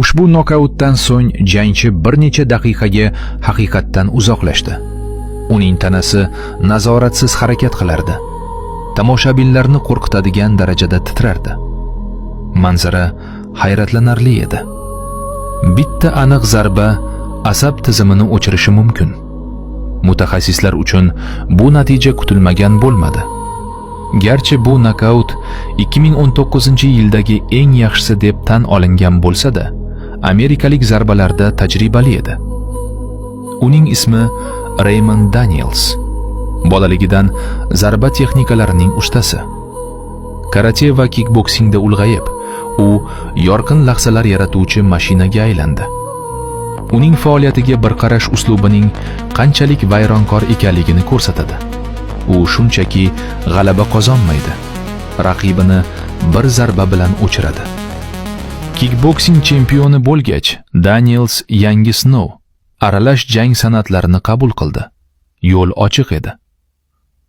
Ushbu nokautdan so'ng jangchi bir necha daqiqaga haqiqatdan uzoqlashdi. Uning tanasi nazoratsiz harakat qilardi. Tomoshabinlarni qo'rqitadigan darajada titrardi. Manzara hayratlanarli edi. Bitta aniq zarba asab tizimini o'chirishi mumkin. Mutaxassislar uchun bu natija kutilmagan bo'lmadi. Garchi bu nokaut 2019-yildagi eng yaxshisi deb tan olingan bo'lsa-da, amerikalik zarbalarda tajribali edi. Uning ismi Raymond Daniels. Bolaligidan zarba texnikalarining ustasi. Karate va kickboksingda ulg'ayib, u yorqin lahzalar yaratuvchi mashinaga aylandi. Uning faoliyatiga bir qarash uslubining qanchalik vayronkor ekanligini ko'rsatadi. U shunchaki g'alaba qozonmaydi, raqibini bir zarba bilan o'chiradi. Kickboksing chempioni bo'lgach, Daniels yangi sinov, aralash jang san'atlarini qabul qildi. Yo'l ochiq edi.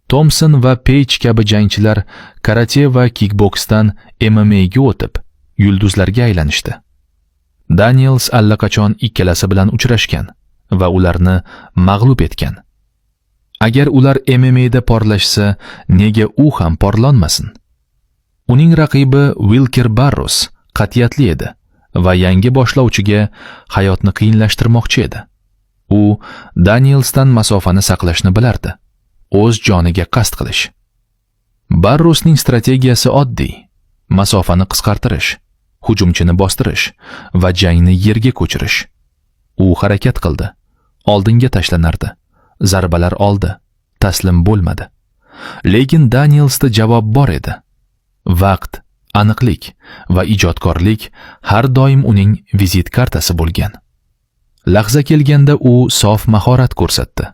Thompson va Page kabi jangchilar karate va kickboksdan MMA ga o'tib, yulduzlarga aylanishdi. Daniels allaqachon ikkalasi bilan uchrashgan va ularni mag'lub etgan. Agar ular MMA da porlashsa, nega u ham porlonmasin? Uning raqibi Wilker Barros qat'iyatli edi va yangi boshlovchiga hayotni qiyinlashtirmoqchi edi. U Danielsdan masofani saqlashni bilardi, o'z joniga qasd qilish. Barrosning strategiyasi oddiy: masofani qisqartirish, hujumchini bostirish va jangni yerga ko'chirish. U harakat qildi, oldinga tashlanardi, zarbalar oldi, taslim bo'lmadi. Lekin Danielsda javob bor edi. Vaqt, aniqlik va ijodkorlik har doim uning vizit kartasi bo'lgan. Lahza kelganda u sof mahorat ko'rsatdi.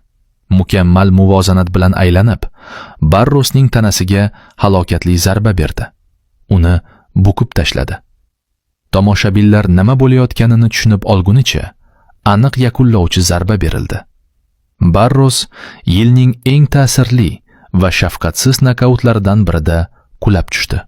Mukammal muvozanat bilan aylanib, Barrosning tanasiga halokatli zarba berdi. Uni bukib tashladi. Tomoshabinlar nima bo'layotganini tushunib olgunicha aniq yakunlovchi zarba berildi. Barros yilning eng ta'sirli va shafqatsiz nokautlaridan birida qulab tushdi.